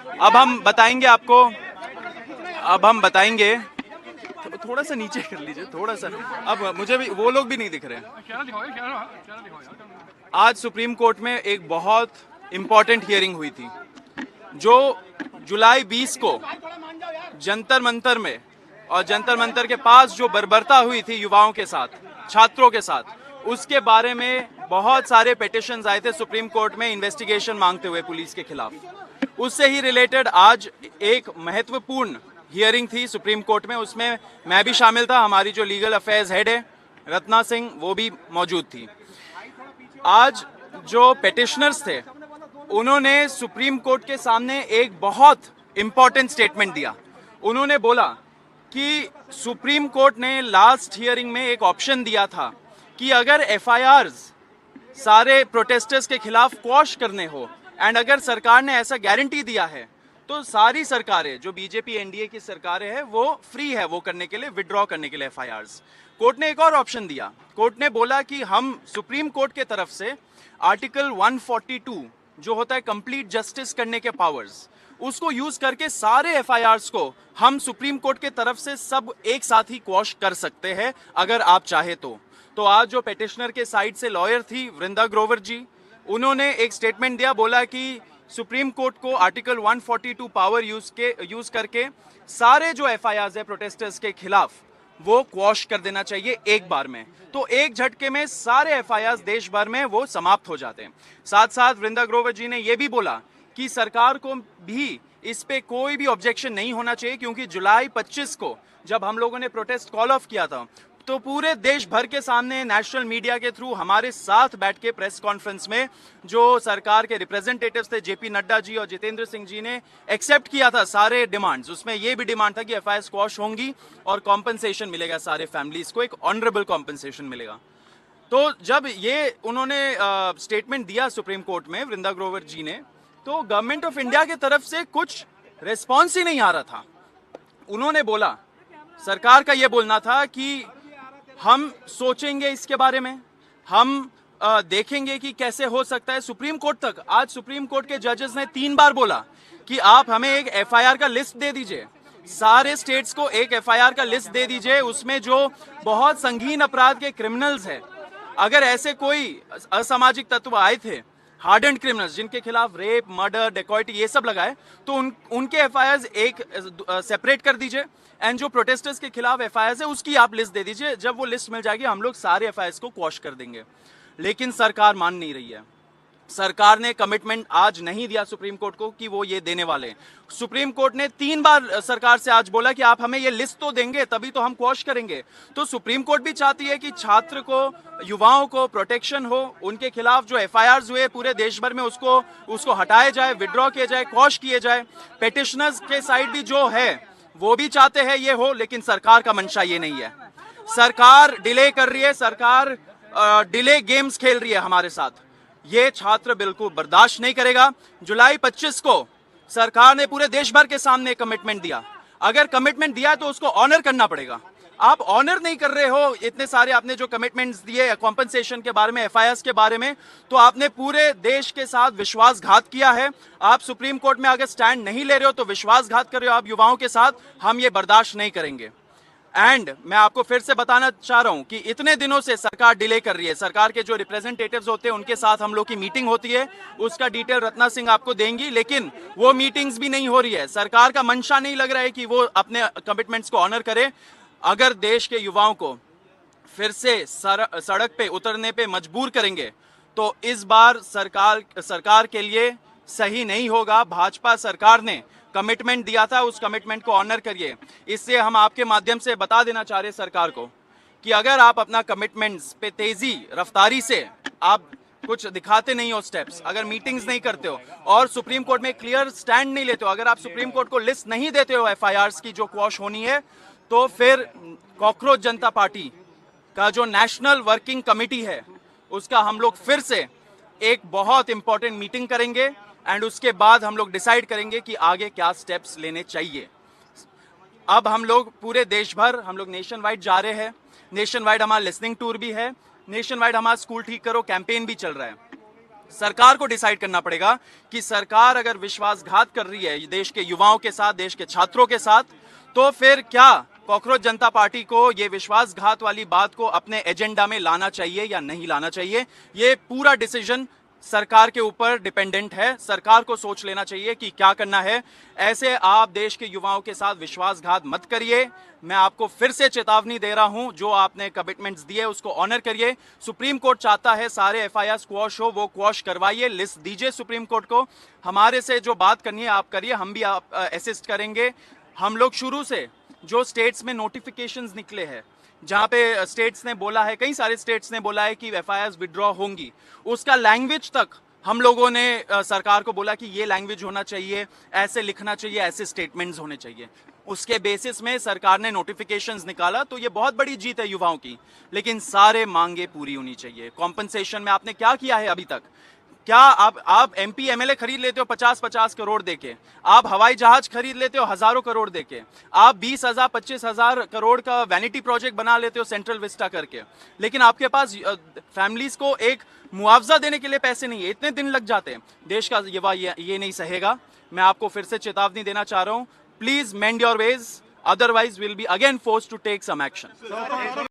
अब हम बताएंगे आपको, अब हम बताएंगे, थोड़ा सा नीचे कर लीजिए, थोड़ा सा। अब मुझे भी वो लोग भी नहीं दिख रहे हैं। आज सुप्रीम कोर्ट में एक बहुत इंपॉर्टेंट हियरिंग हुई थी, जो जुलाई 20 को जंतर मंतर में और जंतर मंतर के पास जो बर्बरता हुई थी युवाओं के साथ, छात्रों के साथ, उसके बारे में बहुत सारे पिटिशंस आए थे सुप्रीम कोर्ट में इन्वेस्टिगेशन मांगते हुए पुलिस के खिलाफ। उससे ही रिलेटेड आज एक महत्वपूर्ण हियरिंग थी सुप्रीम कोर्ट में, उसमें मैं भी शामिल था, हमारी जो लीगल अफेयर्स हेड है रत्ना सिंह वो भी मौजूद थी। आज जो पिटिशनर्स थे उन्होंने सुप्रीम कोर्ट के सामने एक बहुत इंपॉर्टेंट स्टेटमेंट दिया। उन्होंने बोला कि सुप्रीम कोर्ट ने लास्ट हियरिंग में एक ऑप्शन दिया था कि अगर एफआईआर्स सारे प्रोटेस्टर्स के खिलाफ क्वॉश करने हो, एंड अगर सरकार ने ऐसा गारंटी दिया है तो सारी सरकारें जो बीजेपी एनडीए की सरकारें हैं वो फ्री है वो करने के लिए, विड्रॉ करने के लिए एफआईआर्स। कोर्ट ने एक और ऑप्शन दिया। कोर्ट ने बोला कि हम सुप्रीम कोर्ट के तरफ से आर्टिकल 142 जो होता है कंप्लीट जस्टिस करने के पावर्स, उसको यूज करके सारे एफआईआर्स को हम सुप्रीम कोर्ट के तरफ से सब एक साथ ही क्वॉश कर सकते हैं अगर आप चाहे तो आज जो पिटिशनर के साइड से लॉयर थी वृंदा ग्रोवर जी, उन्होंने एक स्टेटमेंट दिया, बोला कि सुप्रीम कोर्ट को आर्टिकल 142 पावर यूज करके सारे जो एफआईआर्स है प्रोटेस्टर्स के खिलाफ वो क्वॉश कर देना चाहिए एक बार में। तो एक झटके में सारे एफआईआर्स देश भर में वो समाप्त हो जाते हैं। साथ साथ वृंदा ग्रोवर जी ने ये भी बोला कि सरकार को भी इस पे कोई भी ऑब्जेक्शन नहीं होना चाहिए, क्योंकि जुलाई 25 को जब हम लोगों ने प्रोटेस्ट कॉल ऑफ किया था तो पूरे देश भर के सामने नेशनल मीडिया के थ्रू हमारे साथ बैठ के प्रेस कॉन्फ्रेंस में जो सरकार के रिप्रेजेंटेटिव्स थे जेपी नड्डा जी और जितेंद्र सिंह जी ने एक्सेप्ट किया था सारे डिमांड्स। उसमें यह भी डिमांड था कि एफआईआर स्क्वॉश होंगी और कॉम्पनसेशन मिलेगा, सारे फैमिलीज को एक ऑनरेबल कॉम्पनसेशन मिलेगा। तो जब ये उन्होंने स्टेटमेंट दिया सुप्रीम कोर्ट में वृंदा ग्रोवर जी ने, तो गवर्नमेंट ऑफ इंडिया की तरफ से कुछ रिस्पॉन्स ही नहीं आ रहा था। उन्होंने बोला, सरकार का यह बोलना था कि हम सोचेंगे इसके बारे में, हम देखेंगे कि कैसे हो सकता है। सुप्रीम कोर्ट तक, आज सुप्रीम कोर्ट के जजेस ने 3 बार बोला कि आप हमें एक एफआईआर का लिस्ट दे दीजिए, सारे स्टेट्स को एक एफआईआर का लिस्ट दे दीजिए, उसमें जो बहुत संगीन अपराध के क्रिमिनल्स हैं, अगर ऐसे कोई असामाजिक तत्व आए थे, हार्डेंड क्रिमिनल्स जिनके खिलाफ रेप, मर्डर, डेकॉइटी ये सब लगाए, तो उनके एफआईआर एक सेपरेट कर दीजिए, एंड जो प्रोटेस्टर्स के खिलाफ एफआईआर है उसकी आप लिस्ट दे दीजिए। जब वो लिस्ट मिल जाएगी हम लोग सारे एफआईआर को क्वॉश कर देंगे। लेकिन सरकार मान नहीं रही है। सरकार ने कमिटमेंट आज नहीं दिया सुप्रीम कोर्ट को कि वो ये देने वाले हैं। सुप्रीम कोर्ट ने 3 बार सरकार से आज बोला कि आप हमें ये लिस्ट तो देंगे तभी तो हम क्वॉश करेंगे। तो सुप्रीम कोर्ट भी चाहती है कि छात्र को, युवाओं को प्रोटेक्शन हो, उनके खिलाफ जो एफआईआर्स हुए पूरे देश भर में उसको हटाया जाए, विड्रॉ किया जाए, क्वॉश किए जाए। पिटिशनर्स के साइड भी जो है वो भी चाहते हैं ये हो, लेकिन सरकार का मंशा ये नहीं है। सरकार डिले कर रही है, सरकार डिले गेम्स खेल रही है हमारे साथ। ये छात्र बिल्कुल बर्दाश्त नहीं करेगा। जुलाई 25 को सरकार ने पूरे देश भर के सामने कमिटमेंट दिया। अगर कमिटमेंट दिया तो उसको ऑनर करना पड़ेगा। आप ऑनर नहीं कर रहे हो, इतने सारे आपने जो कमिटमेंट्स दिए कॉम्पनसेशन के बारे में, एफआईआर के बारे में, तो आपने पूरे देश के साथ विश्वासघात किया है। आप सुप्रीम कोर्ट में अगर स्टैंड नहीं ले रहे हो तो विश्वासघात कर रहे हो आप युवाओं के साथ। हम ये बर्दाश्त नहीं करेंगे। एंड मैं आपको फिर से बताना चाह रहा हूं कि इतने दिनों से सरकार डिले कर रही है। सरकार के जो रिप्रेजेंटेटिव्स होते हैं उनके साथ हम लोग की मीटिंग होती है, उसका डिटेल रत्ना सिंह आपको देंगी, लेकिन वो मीटिंग्स भी नहीं हो रही है। सरकार का मंशा नहीं लग रहा है कि वो अपने कमिटमेंट्स को ऑनर करे। अगर देश के युवाओं को फिर से सड़क पे उतरने पे मजबूर करेंगे तो इस बार सरकार के लिए सही नहीं होगा। भाजपा सरकार ने कमिटमेंट दिया था, उस कमिटमेंट को ऑनर करिए। इससे हम आपके माध्यम से बता देना चाह रहे हैं सरकार को कि अगर आप अपना कमिटमेंट्स पे तेजी रफ्तारी से आप कुछ दिखाते नहीं हो स्टेप्स, अगर मीटिंग्स नहीं करते हो और सुप्रीम कोर्ट में क्लियर स्टैंड नहीं लेते हो, अगर आप सुप्रीम कोर्ट को लिस्ट नहीं देते हो एफआईआर्स की जो क्वॉश होनी है, तो फिर कॉकरोच जनता पार्टी का जो नेशनल वर्किंग कमेटी है उसका हम लोग फिर से एक बहुत इंपॉर्टेंट मीटिंग करेंगे एंड उसके बाद हम लोग डिसाइड करेंगे कि आगे क्या स्टेप्स लेने चाहिए। अब हम लोग पूरे देश भर, हम लोग नेशन वाइड जा रहे हैं। नेशन वाइड हमारा लिसनिंग टूर भी है, नेशन वाइड हमारा स्कूल ठीक करो कैंपेन भी चल रहा है। सरकार को डिसाइड करना पड़ेगा कि सरकार अगर विश्वासघात कर रही है देश के युवाओं के साथ, देश के छात्रों के साथ, तो फिर क्या कॉकरोच जनता पार्टी को ये विश्वासघात वाली बात को अपने एजेंडा में लाना चाहिए या नहीं लाना चाहिए। ये पूरा डिसीजन सरकार के ऊपर डिपेंडेंट है। सरकार को सोच लेना चाहिए कि क्या करना है। ऐसे आप देश के युवाओं के साथ विश्वासघात मत करिए। मैं आपको फिर से चेतावनी दे रहा हूं, जो आपने कमिटमेंट्स दिए उसको ऑनर करिए। सुप्रीम कोर्ट चाहता है सारे एफआईआर स्क्वॉश हो, वो क्वॉश करवाइए, लिस्ट दीजिए सुप्रीम कोर्ट को। हमारे से जो बात करनी है आप करिए, हम भी आप असिस्ट करेंगे। हम लोग शुरू से जो स्टेट्स में नोटिफिकेशंस निकले हैं, जहां पे स्टेट्स ने बोला है, कई सारे स्टेट्स ने बोला है कि एफआईआर्स विड्रॉ होंगी, उसका लैंग्वेज तक हम लोगों ने सरकार को बोला कि ये लैंग्वेज होना चाहिए, ऐसे लिखना चाहिए, ऐसे स्टेटमेंट्स होने चाहिए। उसके बेसिस में सरकार ने नोटिफिकेशंस निकाला, तो ये बहुत बड़ी जीत है युवाओं की। लेकिन सारे मांगे पूरी होनी चाहिए। कॉम्पनसेशन में आपने क्या किया है अभी तक? क्या आप एमपी एमएलए खरीद लेते हो 50-50 करोड़ देके, आप हवाई जहाज खरीद लेते हो हजारों करोड़ देके, आप 20,000 25,000 करोड़ का वैनिटी प्रोजेक्ट बना लेते हो सेंट्रल विस्टा करके, लेकिन आपके पास फैमिलीज को एक मुआवजा देने के लिए पैसे नहीं है। इतने दिन लग जाते हैं। देश का युवा ये नहीं सहेगा। मैं आपको फिर से चेतावनी देना चाह रहा हूं, please mend your ways, otherwise will be again forced to take some action.